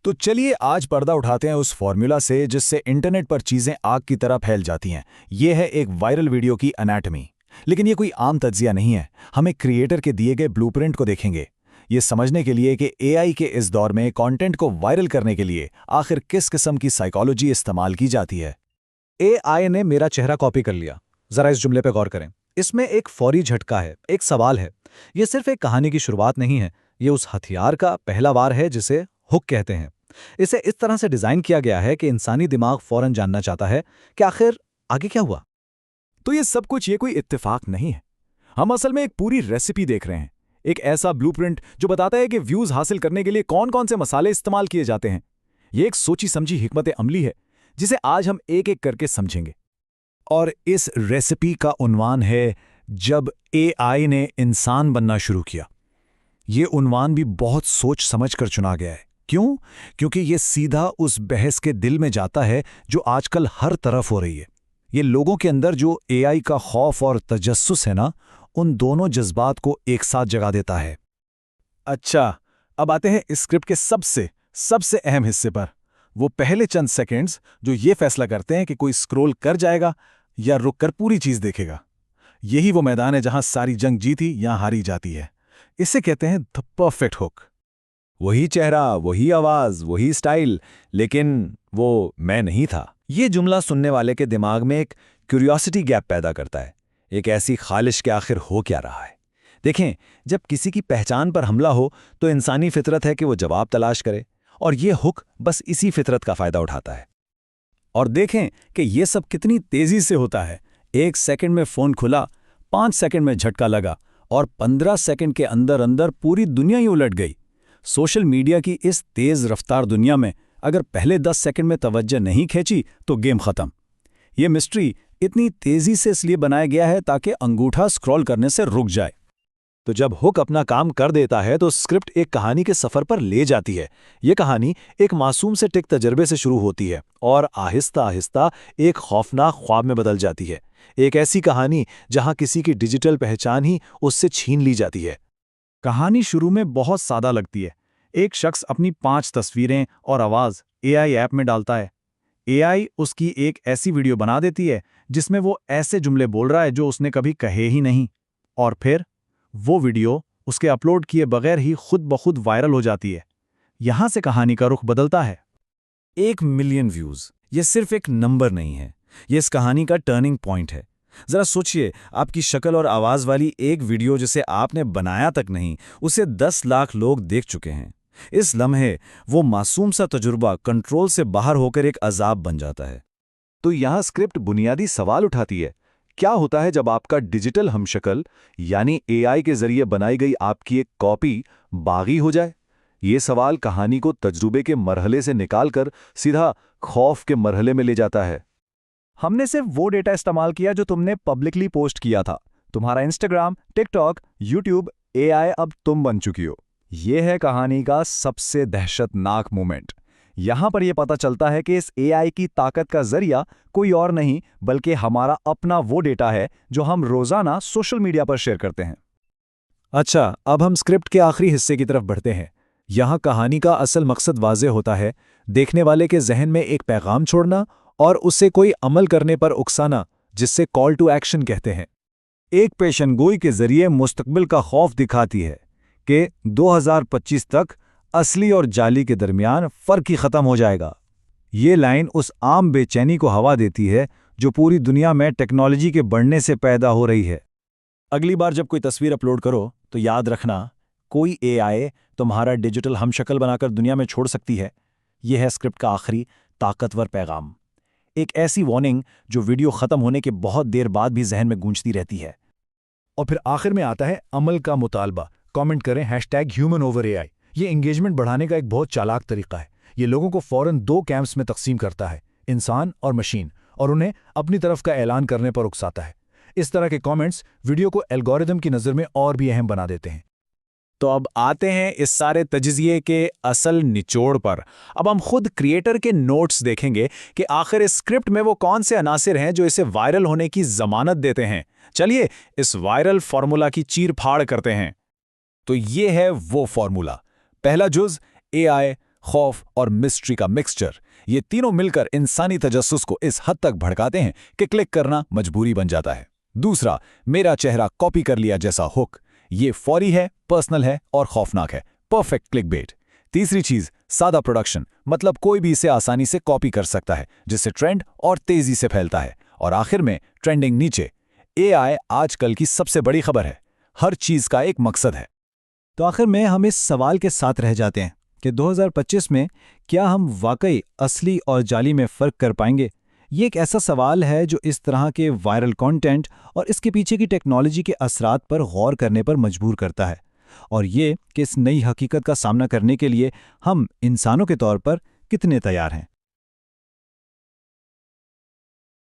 तो चलिए आज पर्दा उठाते हैं उस फॉर्मूला से जिससे इंटरनेट पर चीजें आग की तरह फैल जाती हैं। ये है एक वायरल वीडियो की एनाटॉमी। लेकिन ये कोई आम तज्जिया नहीं है, हम एक क्रिएटर के दिए गए ब्लूप्रिंट को देखेंगे। ये समझने के लिए कि एआई के इस दौर में कंटेंट को वायरल करने के लिए आखिर किस किस्म की साइकोलॉजी इस्तेमाल की जाती है। एआई ने मेरा चेहरा कॉपी कर लिया। जरा इस जुमले पे गौर करें। इसमें एक फौरी झटका है, एक सवाल है। ये सिर्फ एक कहानी की शुरुआत नहीं है, ये उस हथियार का पहला वार है जिसे हुक कहते हैं। इसे इस तरह से डिजाइन किया गया है कि इंसानी दिमाग फौरन जानना चाहता है कि आखिर आगे क्या हुआ। तो ये सब कुछ कोई इत्तेफाक नहीं है। हम असल में एक पूरी रेसिपी देख रहे हैं, एक ऐसा ब्लूप्रिंट जो बताता है कि व्यूज हासिल करने के लिए कौन कौन से मसाले इस्तेमाल किए जाते हैं। ये एक सोची समझी हिकमत अमली है जिसे आज हम एक एक करके समझेंगे। और इस रेसिपी का उन्वान है जब एआई ने इंसान बनना शुरू किया। ये उन्वान भी बहुत सोच समझ कर चुना गया है। क्यों? क्योंकि ये सीधा उस बहस के दिल में जाता है जो आजकल हर तरफ हो रही है। ये लोगों के अंदर जो एआई का खौफ और तजस्सुस है ना, उन दोनों जज्बात को एक साथ जगा देता है। अच्छा, अब आते हैं इस स्क्रिप्ट के सबसे अहम हिस्से पर। वो पहले चंद सेकंड्स जो ये फैसला करते हैं कि कोई स्क्रॉल कर जाएगा या रुककर पूरी चीज देखेगा। यही वो मैदान है जहां सारी जंग जीती या हारी जाती है। इसे कहते हैं द परफेक्ट हुक। वही चेहरा, वही आवाज, वही स्टाइल, लेकिन वो मैं नहीं था। ये जुमला सुनने वाले के दिमाग में एक क्यूरियोसिटी गैप पैदा करता है, एक ऐसी खालिश के आखिर हो क्या रहा है। देखें, जब किसी की पहचान पर हमला हो तो इंसानी फितरत है कि वो जवाब तलाश करे, और ये हुक बस इसी फितरत का फायदा उठाता है। और देखें कि ये सब कितनी तेजी से होता है। 1 सेकंड में फोन खुला, 5 सेकंड में झटका लगा, और 15 सेकंड के अंदर अंदर पूरी दुनिया ही उलट गई। सोशल मीडिया की इस तेज रफ्तार दुनिया में अगर पहले 10 सेकंड में तवज्जो नहीं खींची तो गेम खत्म। ये मिस्ट्री इतनी तेजी से इसलिए बनाया गया है ताकि अंगूठा स्क्रॉल करने से रुक जाए। तो जब हुक अपना काम कर देता है तो स्क्रिप्ट एक कहानी के सफर पर ले जाती है। ये कहानी एक मासूम से टिक तजर्बे से शुरू होती है और आहिस्ता आहिस्ता एक खौफनाक ख्वाब में बदल जाती है। एक ऐसी कहानी जहां किसी की डिजिटल पहचान ही उससे छीन ली जाती है। कहानी शुरू में बहुत सादा लगती है। एक शख्स अपनी 5 तस्वीरें और आवाज एआई ऐप में डालता है। एआई उसकी एक ऐसी वीडियो बना देती है जिसमें वो ऐसे जुमले बोल रहा है जो उसने कभी कहे ही नहीं। और फिर वो वीडियो उसके अपलोड किए बगैर ही खुद ब खुद वायरल हो जाती है। यहां से कहानी का रुख बदलता है। 1 मिलियन व्यूज, ये सिर्फ एक नंबर नहीं है, ये इस कहानी का टर्निंग पॉइंट है। जरा सोचिए, आपकी शक्ल और आवाज वाली एक वीडियो जिसे आपने बनाया तक नहीं, उसे 10 लाख लोग देख चुके हैं। इस लम्हे वो मासूम सा तजुर्बा कंट्रोल से बाहर होकर एक अजाब बन जाता है। तो यहां स्क्रिप्ट बुनियादी सवाल उठाती है, क्या होता है जब आपका डिजिटल हमशक्ल यानी एआई के जरिए बनाई गई आपकी एक कॉपी बागी हो जाए? ये सवाल कहानी को तजुर्बे के मरहले से निकालकर सीधा खौफ के मरहले में ले जाता है। हमने सिर्फ वो डेटा इस्तेमाल किया जो तुमने पब्लिकली पोस्ट किया था। तुम्हारा इंस्टाग्राम, टिकटॉक, यूट्यूब, एआई अब तुम बन चुकी हो। ये है कहानी का सबसे दहशतनाक मोमेंट। यहां पर यह पता चलता है कि इस एआई की ताकत का जरिया कोई और नहीं बल्कि हमारा अपना वो डेटा है जो हम रोजाना सोशल मीडिया पर शेयर करते हैं। अच्छा, अब हम स्क्रिप्ट के आखिरी हिस्से की तरफ बढ़ते हैं। यहां कहानी का असल मकसद वाज़ेह होता है, देखने वाले के जहन में एक पैगाम छोड़ना और उसे कोई अमल करने पर उकसाना, जिससे कॉल टू एक्शन कहते हैं। एक पेशनगोई के जरिए मुस्तकबिल का खौफ दिखाती है कि 2025 तक असली और जाली के दरमियान फर्क ही खत्म हो जाएगा। ये लाइन उस आम बेचैनी को हवा देती है जो पूरी दुनिया में टेक्नोलॉजी के बढ़ने से पैदा हो रही है। अगली बार जब कोई तस्वीर अपलोड करो तो याद रखना, कोई एआई तुम्हारा डिजिटल हमशक्ल बनाकर दुनिया में छोड़ सकती है। यह है स्क्रिप्ट का आखिरी ताकतवर पैगाम, एक ऐसी वार्निंग जो वीडियो खत्म होने के बहुत देर बाद भी जहन में गूंजती रहती है। और फिर आखिर में आता है अमल का मुतालबा। कमेंट करें #HumanOverAI। ये एंगेजमेंट बढ़ाने का एक बहुत चालाक तरीका है। ये लोगों को फौरन 2 कैंप्स में तकसीम करता है, इंसान और मशीन, और उन्हें अपनी तरफ का ऐलान करने पर उकसाता है। इस तरह के कमेंट्स वीडियो को एल्गोरिदम की नज़र में और भी अहम बना देते हैं। तो अब आते हैं इस सारे तजिज़िये के असल निचोड़ पर। अब हम खुद क्रिएटर के नोट्स देखेंगे कि आखिर इस स्क्रिप्ट में वो कौन से अनासिर हैं जो इसे वायरल होने की जमानत देते हैं। चलिए इस वायरल फॉर्मूला की चीर फाड़ करते हैं। तो ये है वो फॉर्मूला। पहला जुज, एआई खौफ और मिस्ट्री का मिक्सचर, ये तीनों मिलकर इंसानी तजस्सुस को इस हद तक भड़काते हैं कि क्लिक करना मजबूरी बन जाता है। दूसरा, मेरा चेहरा कॉपी कर लिया जैसा हुक, ये फौरी है, पर्सनल है और खौफनाक है, परफेक्ट क्लिकबेट। तीसरी चीज, सादा प्रोडक्शन, मतलब कोई भी इसे आसानी से कॉपी कर सकता है, जिससे ट्रेंड और तेजी से फैलता है। और आखिर में ट्रेंडिंग नीचे। एआई आजकल की सबसे बड़ी खबर है, हर चीज का एक मकसद है। तो आखिर में हम इस सवाल के साथ रह जाते हैं कि 2025 में क्या हम वाकई असली और जाली में फ़र्क कर पाएंगे? ये एक ऐसा सवाल है जो इस तरह के वायरल कंटेंट और इसके पीछे की टेक्नोलॉजी के असरात पर गौर करने पर मजबूर करता है, और ये कि इस नई हकीकत का सामना करने के लिए हम इंसानों के तौर पर कितने तैयार हैं।